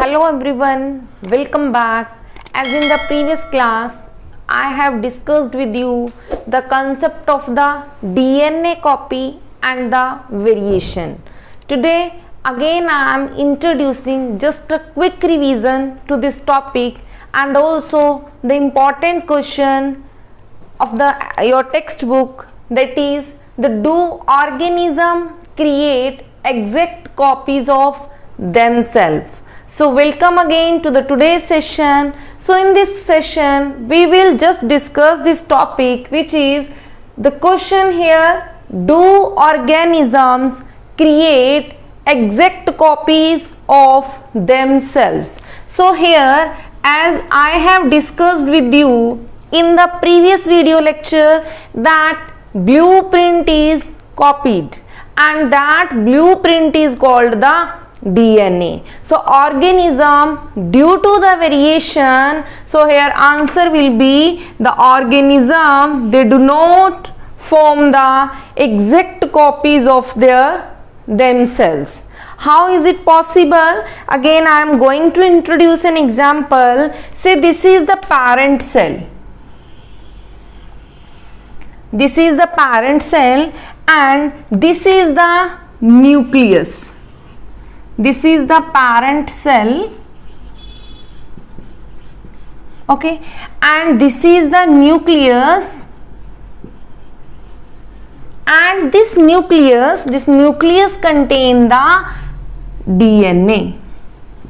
Hello everyone, welcome back. As in the previous class, I have discussed with you the concept of the DNA copy and the variation. Today again I am introducing just a quick revision to this topic and also the important question of your textbook, that is, do organism create exact copies of themselves? So welcome again to the today's session. So in this session we will just discuss this topic, which is the question here: do organisms create exact copies of themselves? So here, as I have discussed with you in the previous video lecture, that blueprint is copied and that blueprint is called the DNA. So organism, due to the variation, so here answer will be the organism, they do not form the exact copies of themselves. How is it possible? Again I am going to introduce an example. Say this is the parent cell. This is the parent cell and this is the nucleus. This is the parent cell, okay, and this is the nucleus, and this nucleus contain the DNA.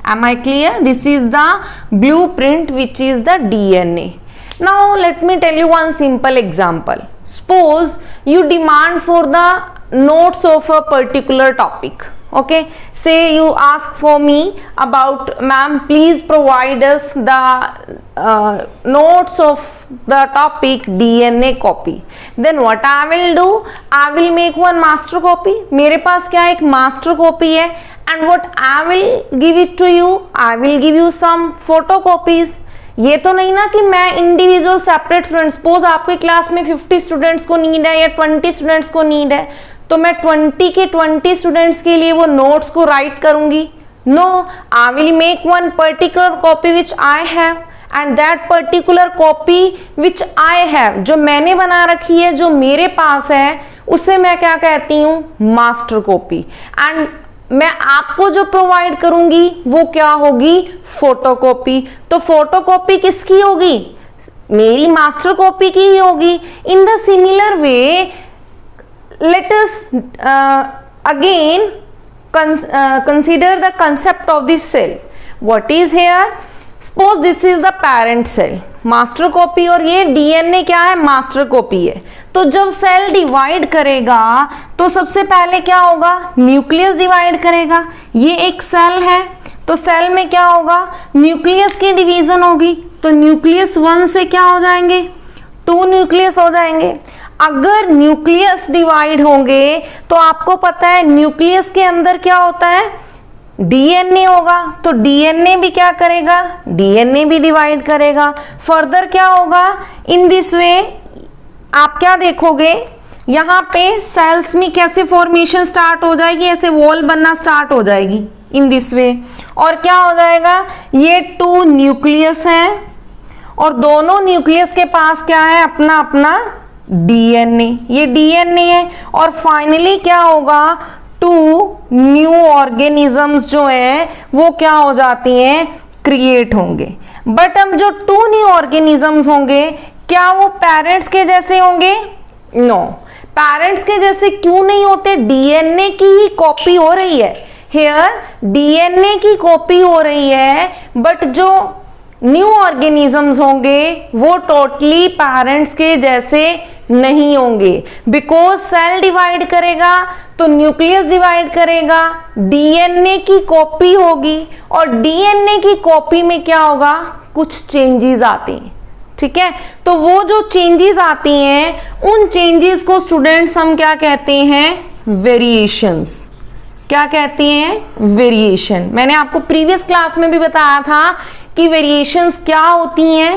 Am I clear? This is the blueprint, which is the DNA. Now let me tell you one simple example. Suppose you demand for the notes of a particular topic. Okay, say you ask for me about, ma'am, please provide us the notes of the topic DNA copy. Then what I will do, I will make one master copy. मेरे पास क्या एक master copy है, and what I will give it to you, I will give you some photocopies. ये तो नहीं ना कि मैं इंडिविजुअल सेपरेट स्टूडेंट, सपोज आपके क्लास में 50 स्टूडेंट्स को नीड है या 20 स्टूडेंट्स को नीड है, तो मैं 20 के 20 स्टूडेंट्स के लिए वो नोट्स को राइट करूंगी? No, I will make one particular copy which I have, and that particular copy which I have, जो मैंने बना रखी है, जो मेरे पास है, उसे मैं क्या कहती हूँ? Master copy. एंड मैं आपको जो प्रोवाइड करूंगी वो क्या होगी? फोटोकॉपी। तो फोटोकॉपी किसकी होगी? मेरी मास्टर कॉपी की ही होगी। In the similar way, let us again consider the concept of this cell. What is here? Suppose this is the parent cell, master copy, और ये DNA क्या है? मास्टर कॉपी है। तो जब सेल डिवाइड करेगा तो सबसे पहले क्या होगा? न्यूक्लियस डिवाइड करेगा। ये एक सेल है, तो सेल में क्या होगा? न्यूक्लियस की डिवीजन होगी, तो न्यूक्लियस 1 से क्या हो जाएंगे? 2 न्यूक्लियस हो जाएंगे। अगर न्यूक्लियस डिवाइड होंगे तो आपको पता है न्यूक्लियस के अंदर क्या होता है? डीएनए होगा, तो डीएनए भी क्या करेगा? डीएनए भी डिवाइड करेगा। फर्दर क्या होगा? इन दिस वे आप क्या देखोगे, यहाँ पे सेल्स में कैसे फॉर्मेशन स्टार्ट हो जाएगी? ऐसे वॉल बनना स्टार्ट हो जाएगी इन दिस वे। और क्या हो जाएगा? ये 2 न्यूक्लियस है और दोनों न्यूक्लियस के पास क्या है? अपना अपना डीएनए, ये डीएनए है। और फाइनली क्या होगा? 2 न्यू ऑर्गेनिजम्स जो है वो क्या हो जाती हैं? क्रिएट होंगे। बट अब जो 2 न्यू ऑर्गेनिजम्स होंगे, क्या वो पेरेंट्स के जैसे होंगे? नो, पेरेंट्स के जैसे क्यों नहीं होते? डीएनए की ही कॉपी हो रही है। हियर डीएनए की कॉपी हो रही है, बट जो न्यू ऑर्गेनिजम्स होंगे वो टोटली पेरेंट्स के जैसे नहीं होंगे। बिकॉज सेल डिवाइड करेगा तो न्यूक्लियस डिवाइड करेगा, डीएनए की कॉपी होगी, और डीएनए की कॉपी में क्या होगा? कुछ चेंजेस आते हैं। ठीक है, तो वो जो चेंजेस आती हैं, उन चेंजेस को स्टूडेंट्स हम क्या कहते हैं? वेरिएशंस। क्या कहते हैं? वेरिएशन। मैंने आपको प्रीवियस क्लास में भी बताया था कि वेरिएशंस क्या होती हैं।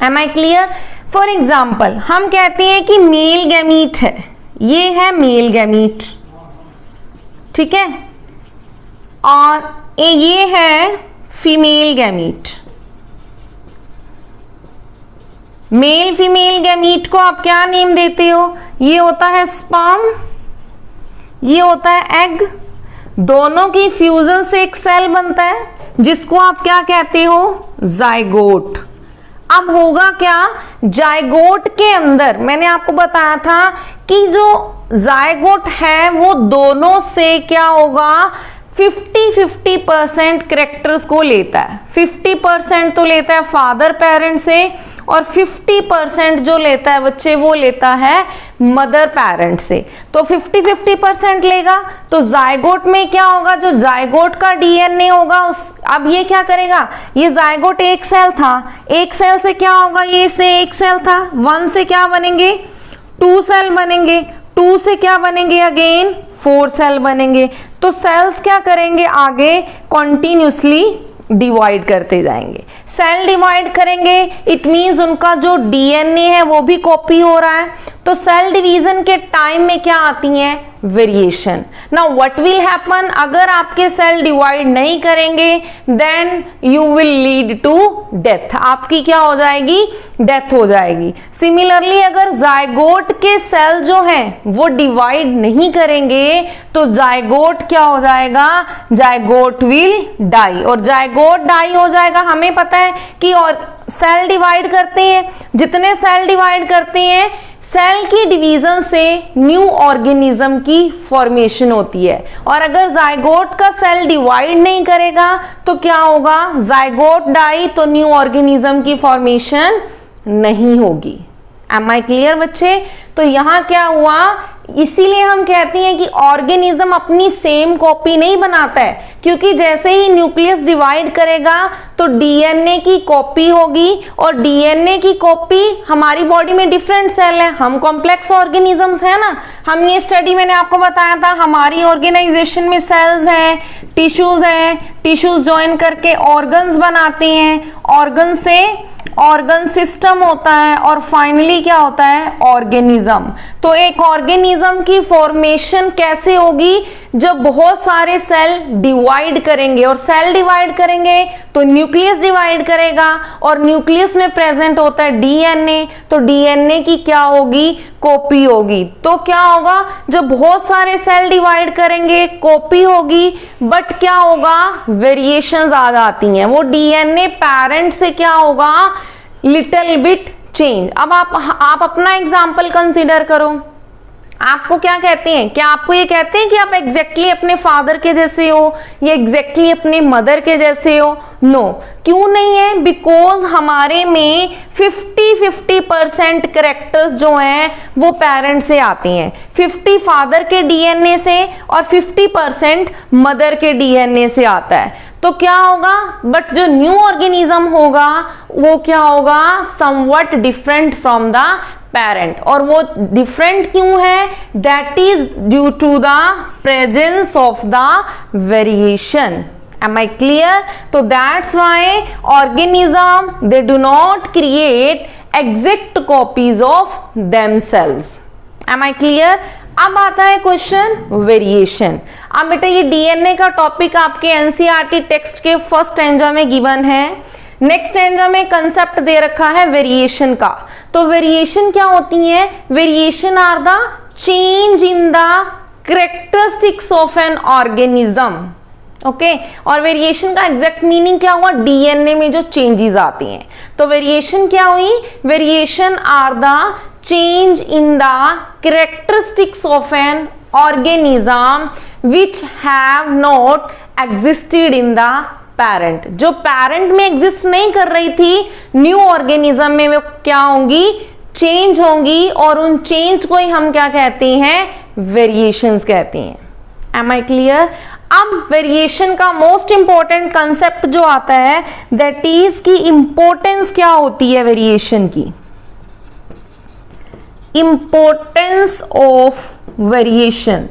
Am I clear? For example, हम कहते हैं कि मेल गैमीट है, ये है मेल गैमीट, ठीक है, और ये है female gamete. Male female gamete को आप क्या नेम देते हो? ये होता है स्पर्म, ये होता है एग। दोनों की फ्यूजन से एक सेल बनता है जिसको आप क्या कहते हो? जाइगोट। अब होगा क्या? जाइगोट के अंदर मैंने आपको बताया था कि जो जाइगोट है वो दोनों से क्या होगा? 50-50% कैरेक्टर्स को लेता है। 50% तो लेता है फादर पेरेंट से और 50% जो लेता है बच्चे वो लेता है मदर पेरेंट से। तो 50-50% लेगा तो जाइगोट में क्या होगा? जो जाइगोट का डीएनए होगा अब ये क्या करेगा? ये जाइगोट एक सेल था, एक सेल से क्या होगा? ये से एक सेल था, 1 से क्या बनेंगे? 2 सेल बनेंगे, 2 से क्या बनेंगे? अगेन 4 सेल बनेंगे। तो सेल्स क्या करेंगे? आगे कॉन्टिन्यूसली डिवाइड करते जाएंगे। सेल डिवाइड करेंगे, इट मींस उनका जो डीएनए है वो भी कॉपी हो रहा है। तो सेल डिवीजन के टाइम में क्या आती है? Variation. Now what will happen? अगर आपके सेल डिवाइड नहीं करेंगे then you will lead to death. आपकी क्या हो जाएगी? डेथ हो जाएगी। सिमिलरली अगर जाइगोट के सेल जो हैं वो डिवाइड नहीं करेंगे तो जाइगोट क्या हो जाएगा? Zygote will die. और जाइगोट डाई हो जाएगा। हमें पता है कि और सेल डिवाइड करते हैं, जितने सेल डिवाइड करते हैं सेल की डिवीजन से न्यू ऑर्गेनिज्म की फॉर्मेशन होती है। और अगर जाइगोट का सेल डिवाइड नहीं करेगा तो क्या होगा? जाइगोट डाई, तो न्यू ऑर्गेनिज्म की फॉर्मेशन नहीं होगी। एम आई क्लियर बच्चे? तो यहां क्या हुआ? इसीलिए हम कहते हैं कि ऑर्गेनिज्म अपनी सेम कॉपी नहीं बनाता है, क्योंकि जैसे ही न्यूक्लियस डिवाइड करेगा तो डीएनए की कॉपी होगी और डीएनए की कॉपी हमारी बॉडी में डिफरेंट सेल है, हम कॉम्प्लेक्स ऑर्गेनिजम्स है ना। हम ये स्टडी मैंने आपको बताया था, हमारी ऑर्गेनाइजेशन में सेल्स हैं, टिश्यूज ज्वाइन करके ऑर्गन्स बनाते हैं, ऑर्गन से ऑर्गन सिस्टम होता है और फाइनली क्या होता है? ऑर्गेनिज्म। तो एक ऑर्गेनिज्म की फॉर्मेशन कैसे होगी? जब बहुत सारे सेल डिवाइड करेंगे, और सेल डिवाइड करेंगे तो न्यूक्लियस डिवाइड करेगा और न्यूक्लियस में प्रेजेंट होता है डीएनए, तो डीएनए की क्या होगी? कॉपी होगी। तो क्या होगा? जब बहुत सारे सेल डिवाइड करेंगे कॉपी होगी, बट क्या होगा? वेरिएशंस आ जाती हैं। वो डीएनए पेरेंट से क्या होगा? Little bit change. अब आप अपना एग्जाम्पल कंसीडर करो। आपको क्या कहते हैं? क्या आपको ये कहते हैं कि आप एग्जैक्टली अपने फादर के जैसे हो या एग्जैक्टली अपने मदर के जैसे हो? नो। क्यों नहीं है? बिकॉज हमारे में 50-50% कैरेक्टर्स जो हैं वो पेरेंट से आती हैं। 50 फादर के डीएनए से और 50% मदर के डीएनए से आता है। तो क्या होगा? बट जो न्यू ऑर्गेनिज्म होगा वो क्या होगा? Something different from the parent. और वो डिफरेंट क्यों है? That is due to the presence of the variation. Am I clear? So that's why organism they do not create exact copies of themselves. Am I clear? अब आता है question variation. अब बेटा ये डीएनए का topic आपके NCERT text के first stanza में गिवन है। नेक्स्ट स्टैंजा में कंसेप्ट दे रखा है वेरिएशन का। तो वेरिएशन क्या होती है? Variation are the change in the characteristics of an organism. Okay और वेरिएशन का एग्जैक्ट मीनिंग क्या हुआ? डीएनए में जो चेंजेस आती हैं। तो वेरिएशन क्या हुई? Variation are the change in the characteristics of an organism which have not existed in the parent. जो पेरेंट में एग्जिस्ट नहीं कर रही थी, न्यू ऑर्गेनिज्म में वो क्या होंगी? चेंज होंगी। और उन चेंज को ही हम क्या कहते हैं? वेरिएशंस कहते हैं। Am I clear? अब वेरिएशन का मोस्ट इंपॉर्टेंट कंसेप्ट जो आता है दैट इज की इंपॉर्टेंस क्या होती है वेरिएशन की? Importance of variation.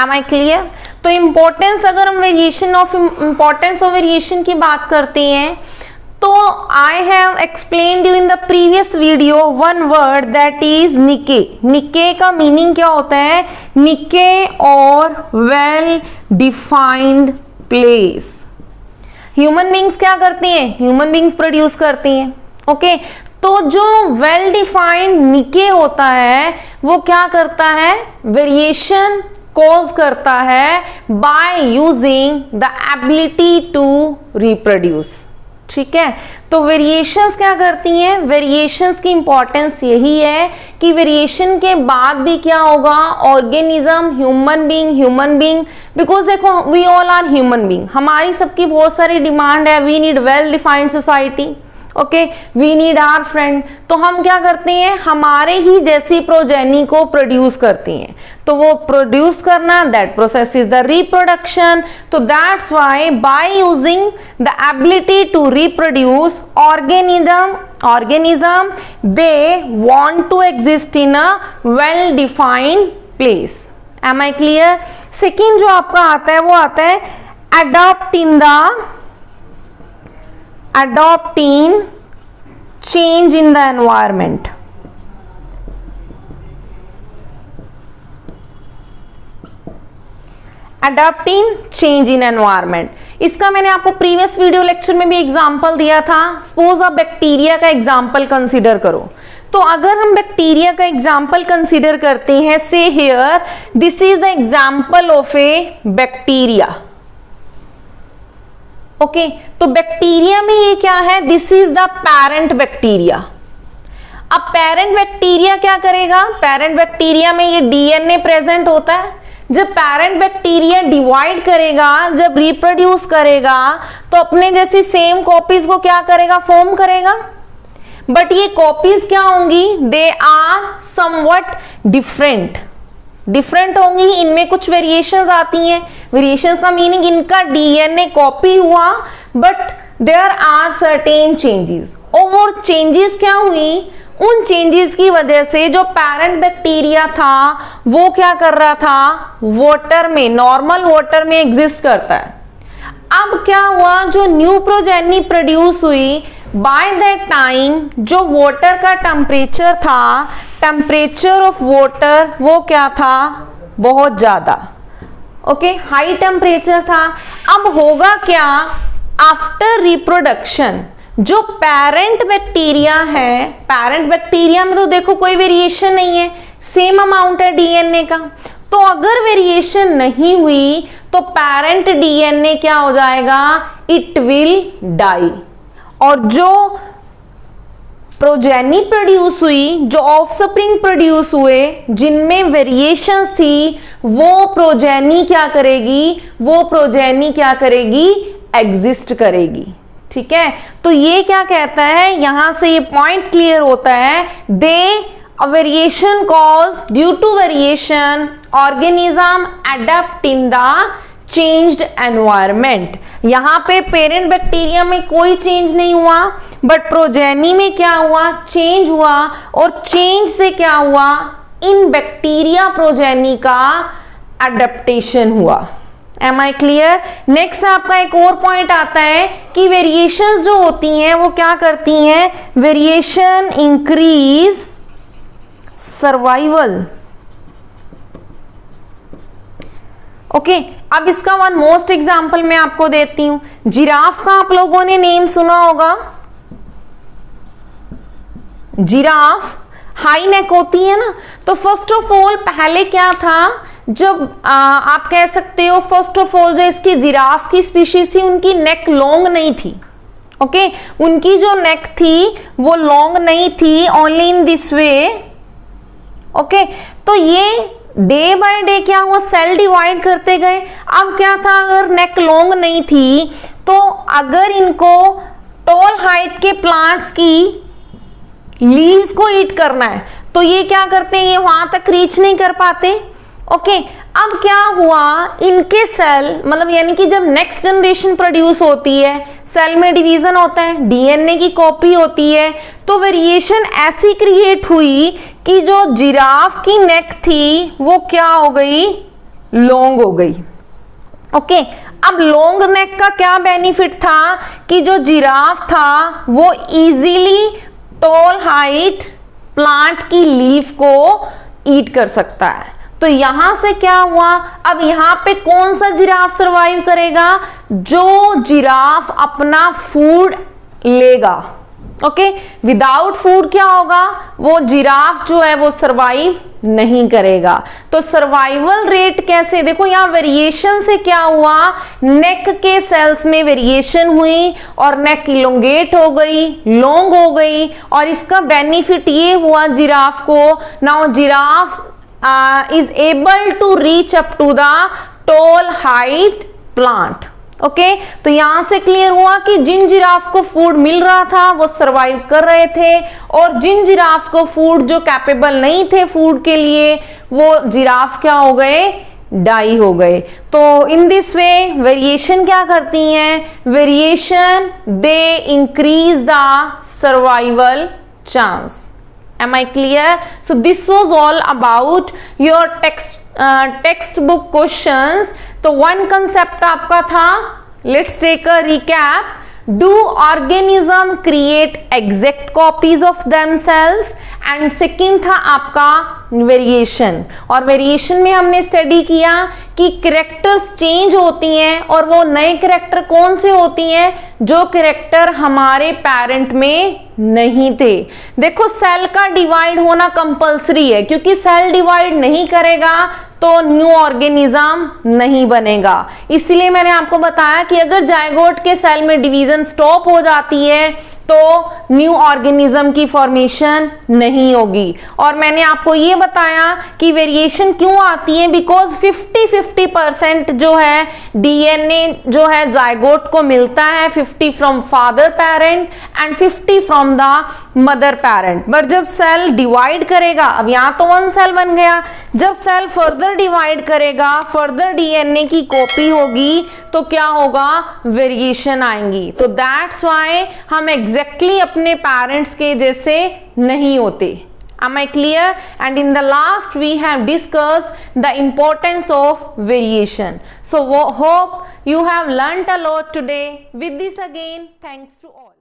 Am I clear? तो इंपॉर्टेंस, अगर हम इंपॉर्टेंस ऑफ वेरिएशन की बात करते हैं तो I have explained you in the previous video one word that is निके। निके का मीनिंग क्या होता है? निके और well defined place. Human beings क्या करती हैं? ह्यूमन बींग्स प्रोड्यूस करती हैं। ओके, तो जो वेल डिफाइंड निके होता है वो क्या करता है? वेरिएशन कॉज करता है by using the ability to reproduce. ठीक है, तो वेरिएशंस क्या करती हैं? वेरिएशंस की इंपॉर्टेंस यही है कि वेरिएशन के बाद भी क्या होगा? ऑर्गेनिज्म, ह्यूमन बीइंग, बिकॉज देखो we all are human being, हमारी सबकी बहुत सारी डिमांड है, we need well defined society, okay, we need our friend. तो हम क्या करते हैं? हमारे ही जैसी प्रोजेनी को प्रोड्यूस करती हैं, तो वो प्रोड्यूस करना, that process is the reproduction. तो that's why by using the ability to reproduce organism they want to exist in a well defined place. Am I clear? Second जो आपका आता है वो आता है adopting change in the environment. Adopting change in environment, इसका मैंने आपको प्रीवियस वीडियो लेक्चर में भी एग्जांपल दिया था। सपोज आप बैक्टीरिया का एग्जांपल कंसीडर करो, तो अगर हम बैक्टीरिया का एग्जांपल कंसीडर करते हैं, से here this is the example of A bacteria. Okay, तो बैक्टीरिया में ये क्या है? This is the parent bacteria. अब पेरेंट बैक्टीरिया क्या करेगा? पेरेंट बैक्टीरिया में ये डीएनए प्रेजेंट होता है। जब पेरेंट बैक्टीरिया डिवाइड करेगा, जब रिप्रोड्यूस करेगा, तो अपने जैसी सेम कॉपीज को क्या करेगा? फॉर्म करेगा। बट ये कॉपीज क्या होंगी? दे आर समवट डिफरेंट होंगी, इनमें कुछ वेरिएशंस आती हैं। वेरिएशंस का मीनिंग इनका डीएनए कॉपी हुआ, but there are certain changes. और वो चेंजेस क्या हुई? उन चेंजेस की वजह से जो पेरेंट बैक्टीरिया था वो क्या कर रहा था? वाटर में, नॉर्मल वाटर में एग्जिस्ट करता है। अब क्या हुआ? जो न्यू प्रोजेनी प्रोड्यूस हुई, बाय दैट टाइम जो वाटर का टेम्परेचर था, टेम्परेचर ऑफ वाटर वो क्या था? बहुत ज्यादा, ओके, हाई टेम्परेचर था। अब होगा क्या? आफ्टर रिप्रोडक्शन जो पेरेंट बैक्टीरिया है, पेरेंट बैक्टीरिया में तो देखो कोई वेरिएशन नहीं है, सेम अमाउंट है डीएनए का। तो अगर वेरिएशन नहीं हुई तो पेरेंट डीएनए क्या हो जाएगा? It will die. और जो प्रोजेनी प्रोड्यूस हुई, जो ऑफस्प्रिंग प्रोड्यूस हुए जिनमें वेरिएशंस थी, वो प्रोजेनी क्या करेगी? एग्जिस्ट करेगी। ठीक है, तो ये क्या कहता है? यहां से ये पॉइंट क्लियर होता है, variation cause due to variation organism adapt in the changed environment. यहां पे पेरेंट बैक्टीरिया में कोई चेंज नहीं हुआ, बट प्रोजेनी में क्या हुआ? चेंज हुआ। और चेंज से क्या हुआ? इन बैक्टीरिया प्रोजेनी का अडेप्टेशन हुआ। Am I clear? नेक्स्ट आपका एक और पॉइंट आता है कि वेरिएशंस जो होती हैं वो क्या करती हैं? Variation increase survival. ओके, अब इसका वन मोस्ट एग्जांपल मैं आपको देती हूं। जिराफ का आप लोगों ने नेम सुना होगा। जिराफ हाई नेक होती है ना, तो फर्स्ट ऑफ ऑल पहले क्या था? जब आप कह सकते हो फर्स्ट ऑफ ऑल जो इसकी जिराफ की स्पीशीज थी उनकी नेक लॉन्ग नहीं थी। ओके, उनकी जो नेक थी वो लॉन्ग नहीं थी, only in this way. Okay, तो ये डे बाय डे क्या हुआ? सेल डिवाइड करते गए। अब क्या था? अगर नेक लॉन्ग नहीं थी तो अगर इनको टॉल हाइट के प्लांट्स की लीव्स को ईट करना है तो ये क्या करते हैं? ये वहां तक रीच नहीं कर पाते। ओके, अब क्या हुआ? इनके सेल, मतलब यानी कि जब नेक्स्ट जनरेशन प्रोड्यूस होती है, सेल में डिवीजन होता है, डीएनए की कॉपी होती है, तो वेरिएशन ऐसी क्रिएट हुई कि जो जिराफ की नेक थी वो क्या हो गई? लॉन्ग हो गई। ओके, अब लॉन्ग नेक का क्या बेनिफिट था? कि जो जिराफ था वो इजीली टॉल हाइट प्लांट की लीफ को ईट कर सकता है। तो यहां से क्या हुआ, अब यहां पे कौन सा जिराफ सरवाइव करेगा, जो जिराफ अपना फूड लेगा। ओके, विदाउट फूड क्या होगा, वो जिराफ जो है वो सरवाइव नहीं करेगा। तो सर्वाइवल रेट कैसे, देखो यहां वेरिएशन से क्या हुआ, नेक के सेल्स में वेरिएशन हुई और नेक इलोंगेट हो गई, लॉन्ग हो गई, और इसका बेनिफिट ये हुआ जिराफ को, now giraffe is able to reach up to the tall height plant. Okay, तो यहां से क्लियर हुआ कि जिन जिराफ को फूड मिल रहा था वो सरवाइव कर रहे थे, और जिन जिराफ को फूड जो कैपेबल नहीं थे फूड के लिए, वो जिराफ क्या हो गए, डाई हो गए। तो इन दिस वे वेरिएशन क्या करती हैं, variation they increase the survival chance. Am I clear? So this was all about your textbook questions. तो वन कंसेप्ट आपका था, let's take a recap. Do organism create exact copies of themselves, and second था आपका variation. और variation में हमने study किया कि कैरेक्टर्स चेंज होती हैं, और वो नए कैरेक्टर कौन से होती हैं, जो कैरेक्टर हमारे पेरेंट में नहीं थे। देखो सेल का डिवाइड होना कंपलसरी है, क्योंकि सेल डिवाइड नहीं करेगा तो न्यू ऑर्गेनिज्म नहीं बनेगा। इसलिए मैंने आपको बताया कि अगर जायगोट के सेल में डिवीजन स्टॉप हो जाती है तो न्यू ऑर्गेनिज्म की फॉर्मेशन नहीं होगी। और मैंने आपको ये बताया कि वेरिएशन क्यों आती है, बिकॉज 50-50% जो है डीएनए जो है जायगोट को मिलता है, 50 from father parent and 50 from the mother parent. But जब सेल डिवाइड करेगा, अब यहां तो वन सेल बन गया, जब सेल फर्दर डिवाइड करेगा, फर्दर डीएनए की कॉपी होगी, तो क्या होगा, वेरिएशन आएंगी। तो दैट्स व्हाई हम एग्जैक्टली अपने पेरेंट्स के जैसे नहीं होते। Am I clear? And in the last we have discussed the importance of variation. So hope you have learnt a lot today. With this again, thanks to all.